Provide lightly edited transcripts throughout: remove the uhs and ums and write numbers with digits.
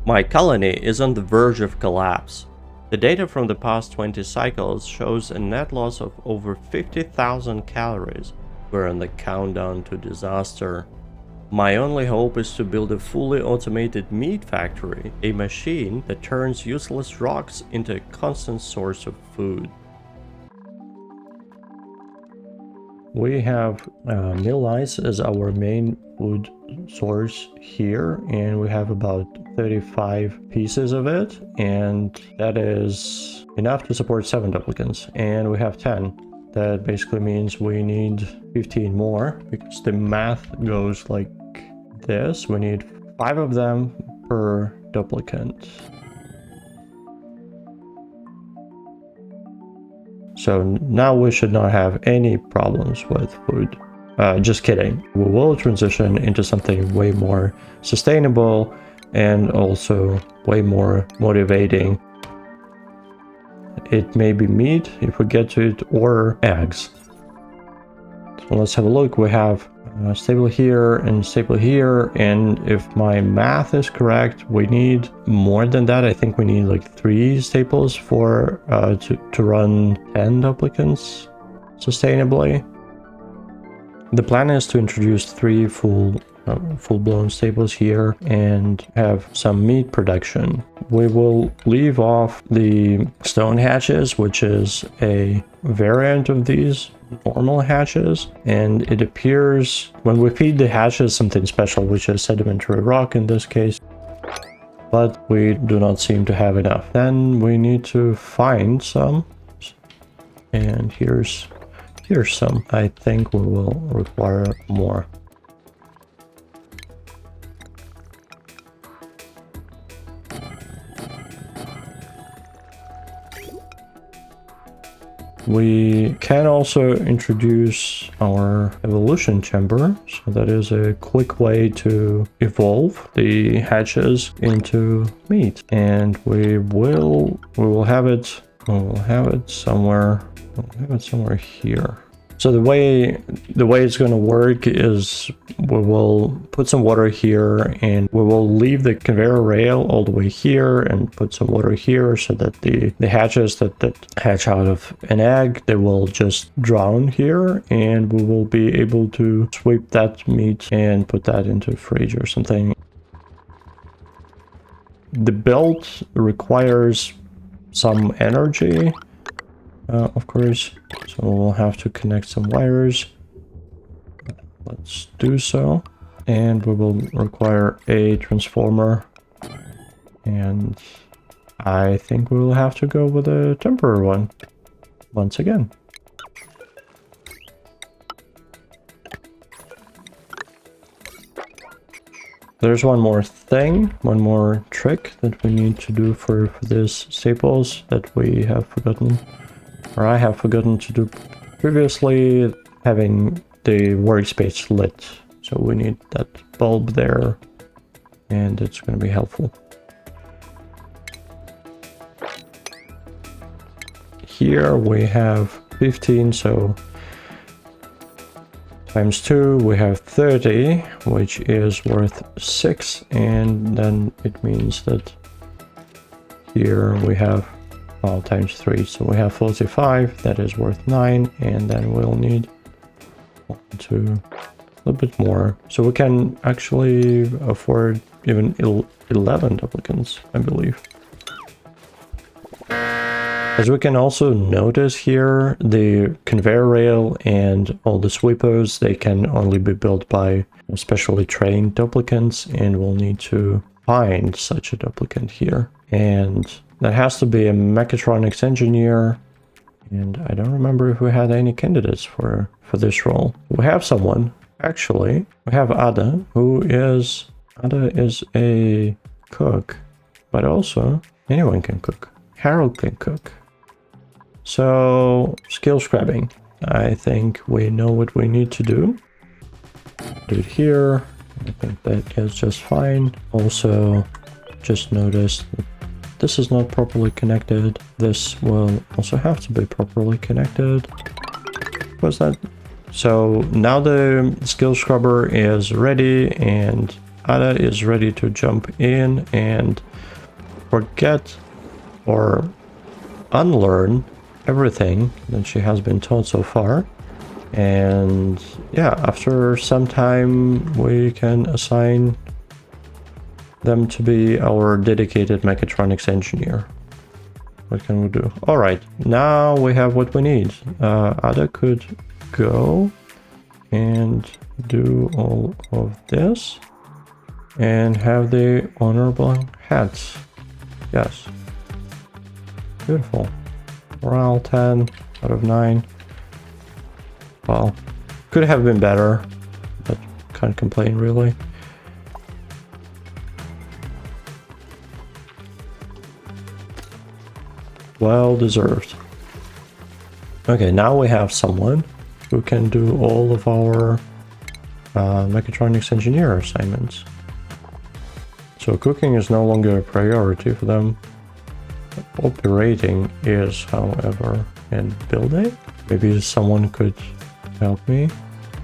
My colony is on the verge of collapse. The data from the past 20 cycles shows a net loss of over 50,000 calories. We're on the countdown to disaster. My only hope is to build a fully automated meat factory, a machine that turns useless rocks into a constant source of food. We have mill ice as our main food source here, and we have about 35 pieces of it, and that is enough to support 7 duplicants, and we have 10. That basically means we need 15 more, because the math goes like this. We need 5 of them per duplicant. So now we should not have any problems with food. Just kidding. We will transition into something way more sustainable and also way more motivating. It may be meat if we get to it, or eggs. So let's have a look. We have staple here and staple here, and if my math is correct, we need more than that. I think we need like 3 staples for to run 10 duplicants sustainably. The plan is to introduce 3 full-blown staples here and have some meat production. We will leave off the stone hatches, which is a variant of these normal hatches, and it appears when we feed the hatches something special, which is sedimentary rock in this case, but we do not seem to have enough. Then we need to find some, and here's some. I think we will require more. We can also introduce our evolution chamber, so that is a quick way to evolve the hatches into meat, and we will have it somewhere. We'll have it somewhere here. So the way it's going to work is we will put some water here, and we will leave the conveyor rail all the way here and put some water here, so that the hatches that hatch out of an egg, they will just drown here, and we will be able to sweep that meat and put that into a fridge or something. The belt requires some energy, of course, so we'll have to connect some wires. Let's do so, and we will require a transformer, and I think we will have to go with a temporary one once again. There's one more thing, one more trick that we need to do for this staples that we have forgotten, or I have forgotten to do previously, having the workspace lit. So we need that bulb there, and it's going to be helpful. Here we have 15, so times 2, we have 30, which is worth 6, and then it means that here we have, well, times 3, so we have 45, that is worth 9, and then we'll need 1, 2, a little bit more. So we can actually afford even 11 duplicants, I believe. As we can also notice here, the conveyor rail and all the sweepers, they can only be built by specially trained duplicants, and we'll need to find such a duplicant here. And that has to be a mechatronics engineer, and I don't remember if we had any candidates for this role. We have someone, actually. We have Ada, Ada is a cook, but also anyone can cook. Harold can cook. So, skill scrapping. I think we know what we need to do. Do it here. I think that is just fine. Also, just notice that this is not properly connected. This will also have to be properly connected. What's that? So now the skill scrubber is ready, and Ada is ready to jump in and forget or unlearn everything that she has been taught so far. And yeah, after some time we can assign them to be our dedicated mechatronics engineer. What can we do? All right, now we have what we need. Ada could go and do all of this and have the honorable hats. Yes, beautiful. Morale 10 out of 9. Well, could have been better, but can't complain really. Well deserved. Okay, now we have someone who can do all of our mechatronics engineer assignments. So cooking is no longer a priority for them. Operating is, however, and building. Maybe someone could help me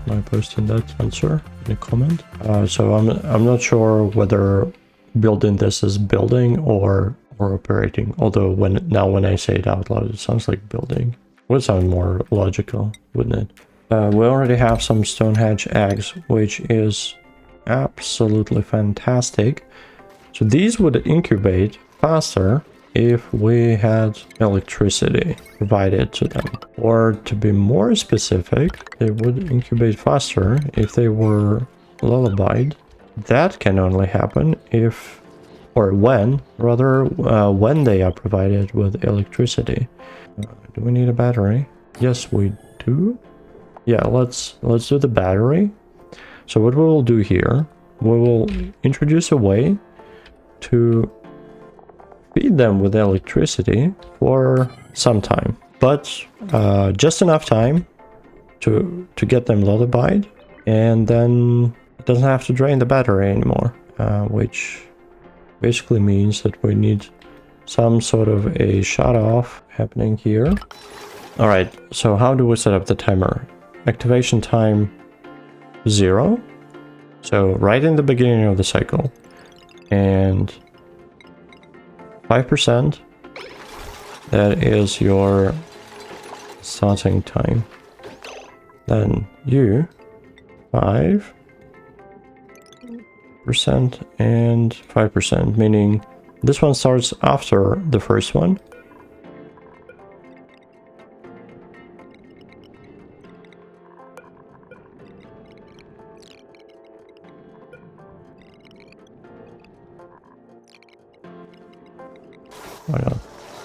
by posting that answer in a comment. So I'm not sure whether building this is building or operating. Although when I say it out loud, it sounds like building. Would sound more logical, wouldn't it? We already have some stone hedge eggs, which is absolutely fantastic. So these would incubate faster if we had electricity provided to them. Or to be more specific, they would incubate faster if they were lullabied. That can only happen if, or when, rather, when they are provided with electricity. Do we need a battery? Yes, we do. Yeah, let's do the battery. So what we will do here, we will introduce a way to feed them with electricity for some time, but just enough time to get them lullabied, and then it doesn't have to drain the battery anymore, which basically means that we need some sort of a shut off happening here. All right, so how do we set up the timer? Activation time 0, so right in the beginning of the cycle, and 5%, that is your starting time. Then you 5% and 5%, meaning this one starts after the first one. Oh, yeah.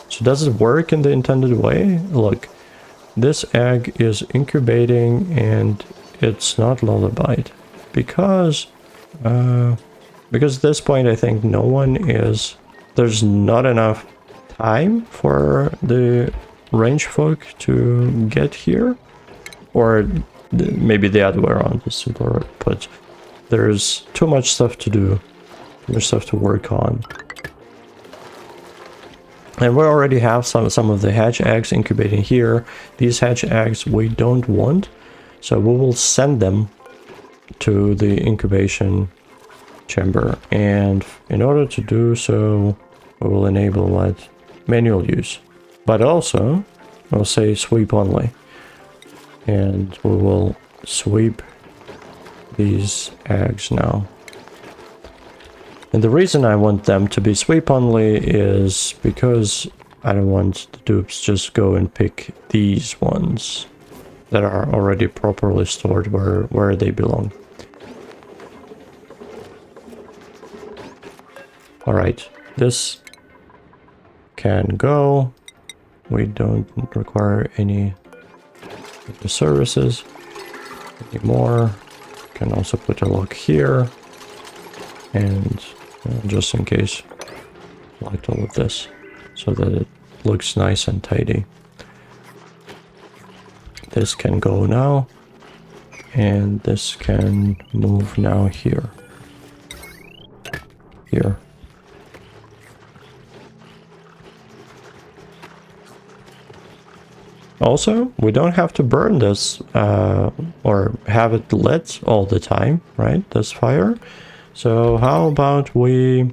So does it work in the intended way? Look, this egg is incubating and it's not lullabied because at this point I think no one is, there's not enough time for the range folk to get here, or maybe the other way around is simpler, but there's too much stuff to do, too much stuff to work on. And we already have some of the hatch eggs incubating here. These hatch eggs we don't want, so we will send them to the incubation chamber. And in order to do so, we will enable that manual use. But also, we'll say sweep only. And we will sweep these eggs now. And the reason I want them to be sweep only is because I don't want the dupes just go and pick these ones that are already properly stored where they belong. All right, this can go. We don't require any of the services anymore. Can also put a lock here, and just in case, select all of this so that it looks nice and tidy. This can go now, and this can move now here. Here. Also, we don't have to burn this or have it lit all the time, right? This fire. So how about we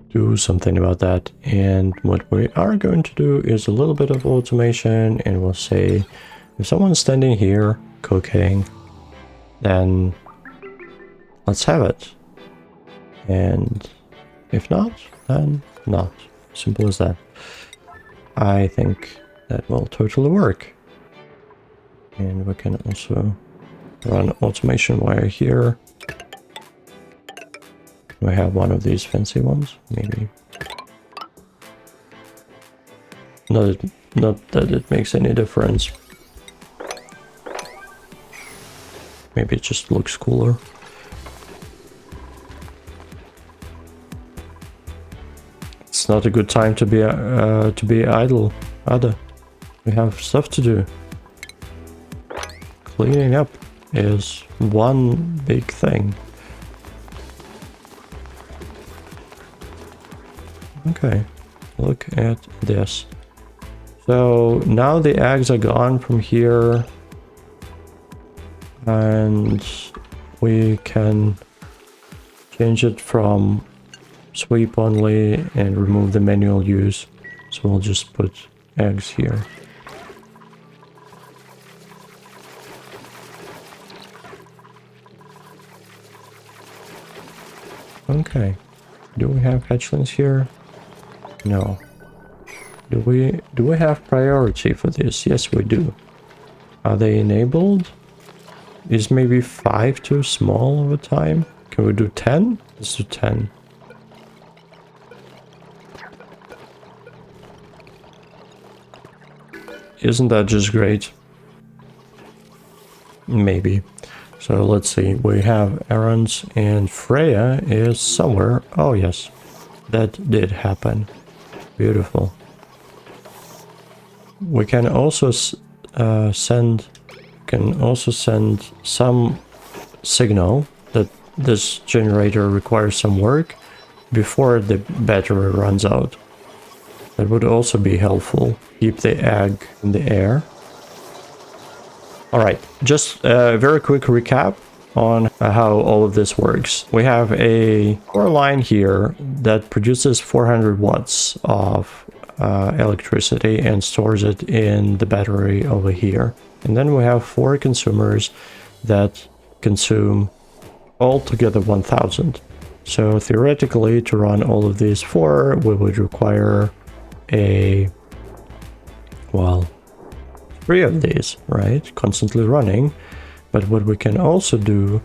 do something about that? And what we are going to do is a little bit of automation, and we'll say if someone's standing here cooking, then let's have it. And if not, then not. Simple as that. I think that will totally work. And we can also run automation wire here. We have one of these fancy ones, maybe. Not that it makes any difference. Maybe it just looks cooler. It's not a good time to be idle, either. We have stuff to do. Cleaning up is one big thing. Okay, look at this. So now the eggs are gone from here, and we can change it from sweep only and remove the manual use. So we'll just put eggs here. Okay, do we have hatchlings here? No. Do we have priority for this? Yes, we do. Are they enabled? Is maybe 5 too small of a time? Can we do 10? Let's do 10. Isn't that just great? Maybe. So let's see. We have errands, and Freya is somewhere. Oh yes, that did happen. Beautiful. We can also send some signal that this generator requires some work before the battery runs out. That would also be helpful. Keep the egg in the air. Alright, just a very quick recap on how all of this works. We have a power line here that produces 400 watts of electricity and stores it in the battery over here. And then we have 4 consumers that consume altogether 1000. So theoretically, to run all of these 4, we would require well, 3 of these, right? Constantly running. But what we can also do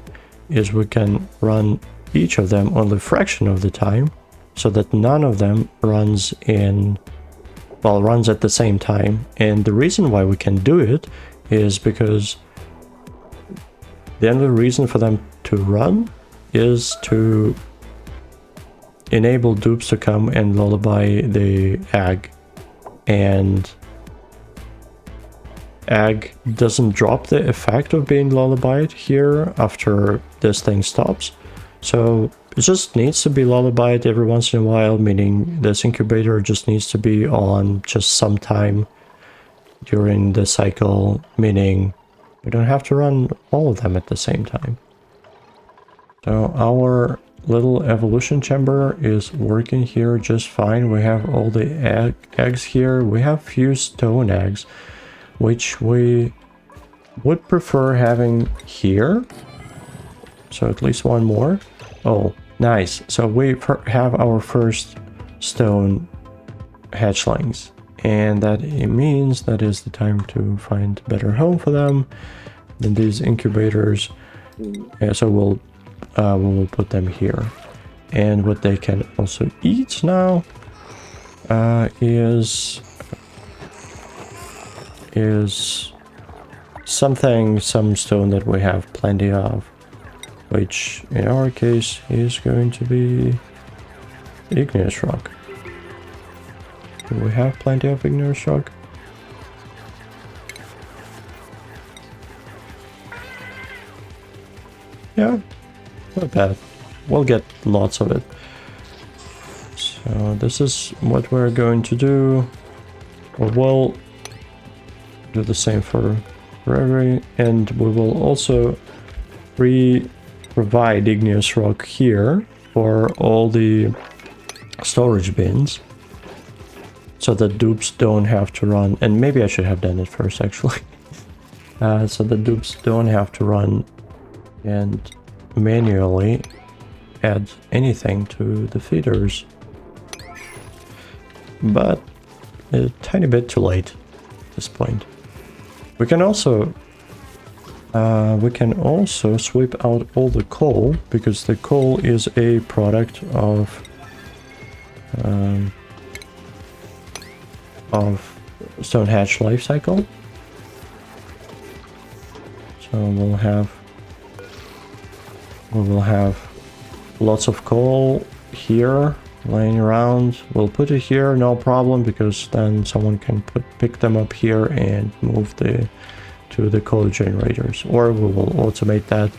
is we can run each of them only a fraction of the time, so that none of them runs at the same time. And the reason why we can do it is because the only reason for them to run is to enable dupes to come and lullaby the egg. And egg doesn't drop the effect of being lullabied here after this thing stops. So it just needs to be lullabied every once in a while, meaning this incubator just needs to be on just sometime during the cycle, meaning we don't have to run all of them at the same time. So our little evolution chamber is working here just fine. We have all the eggs here. We have few stone eggs, which we would prefer having here. So at least one more. Oh, nice. So we have our first stone hatchlings. And that it means that is the time to find a better home for them than these incubators. So we'll put them here. And what they can also eat now is some stone that we have plenty of, which in our case is going to be igneous rock. Do we have plenty of igneous rock? Yeah, not bad. We'll get lots of it. So this is what we're going to do. We'll do the same for every, and we will also provide igneous rock here for all the storage bins, so the dupes don't have to run. And maybe I should have done it first, actually. So the dupes don't have to run and manually add anything to the feeders. But a tiny bit too late at this point. We can also sweep out all the coal, because the coal is a product of stone hatch life cycle. So we will have lots of coal here laying around. We'll put it here, no problem, because then someone can pick them up here and move to the coal generators, or we will automate that.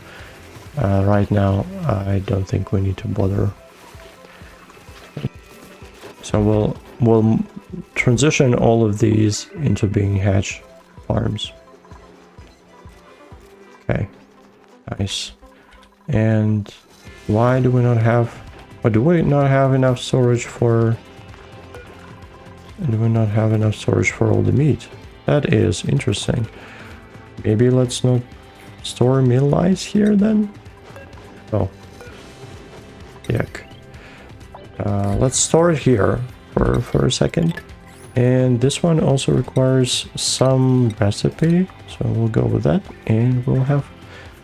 Right now I don't think we need to bother. So we'll transition all of these into being hatch farms. Okay, nice. And why do we not have, or do we not have enough storage for, all the meat? That is interesting. Maybe let's not store meal ice here then? Oh. Yuck. Let's store it here for a second. And this one also requires some recipe, so we'll go with that, and we'll have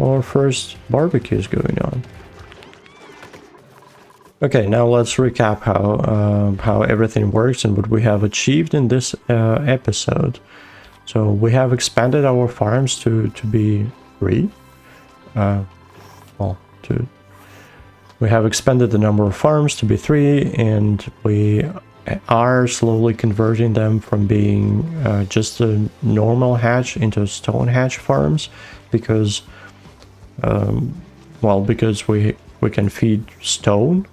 our first barbecues going on. Okay, now let's recap how everything works and what we have achieved in this episode. So we have expanded our farms to be 3. We have expanded the number of farms to be 3, and we are slowly converting them from being just a normal hatch into stone hatch farms, because because we can feed stone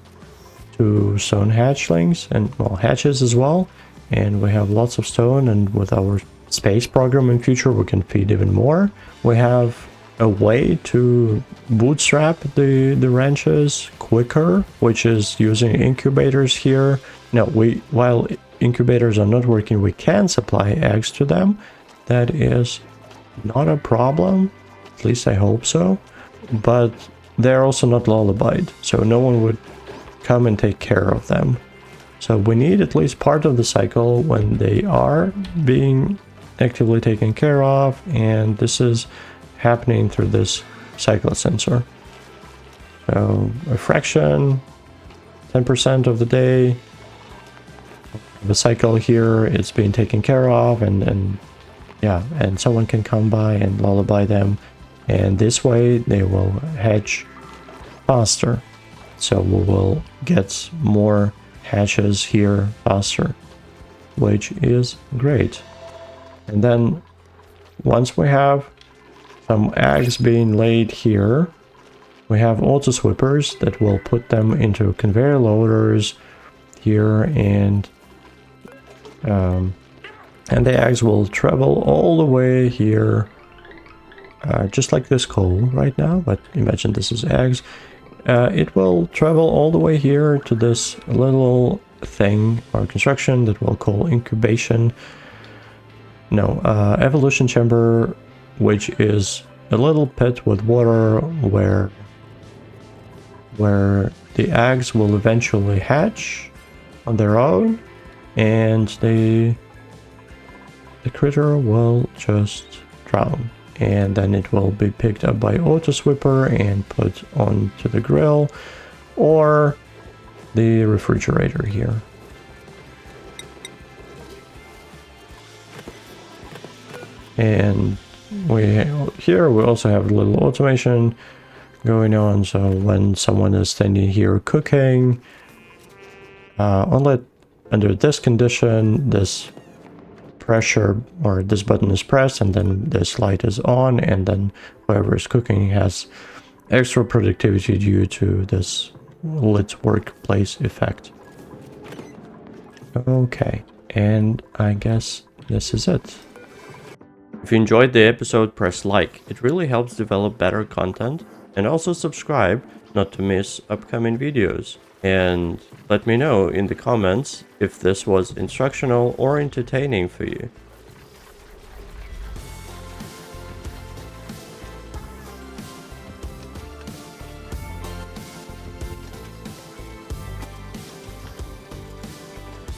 to stone hatchlings and hatches as well, and we have lots of stone, and with our space program in future we can feed even more. We have a way to bootstrap the ranches quicker, which is using incubators here. Now, while incubators are not working, we can supply eggs to them. That is not a problem, at least I hope so. But they're also not lullabied, so no one would come and take care of them. So we need at least part of the cycle when they are being actively taken care of, and this is happening through this cycle sensor. So a fraction, 10% of the day, the cycle here is being taken care of, and someone can come by and lullaby them, and this way they will hatch faster. So we will get more hatches here faster, which is great. And then once we have some eggs being laid here, we have auto sweepers that will put them into conveyor loaders here, and the eggs will travel all the way here, just like this coal right now, but imagine this is eggs. It will travel all the way here to this little thing or construction that we'll call evolution chamber, which is a little pit with water where the eggs will eventually hatch on their own, and the critter will just drown, and then it will be picked up by auto sweeper and put onto the grill or the refrigerator here. And we also have a little automation going on, so when someone is standing here cooking, only under this condition, this pressure or this button is pressed, and then this light is on, and then whoever is cooking has extra productivity due to this lit workplace effect. Okay, and I guess this is it. If you enjoyed the episode, press like. It really helps develop better content. and also subscribe not to miss upcoming videos. And let me know in the comments if this was instructional or entertaining for you.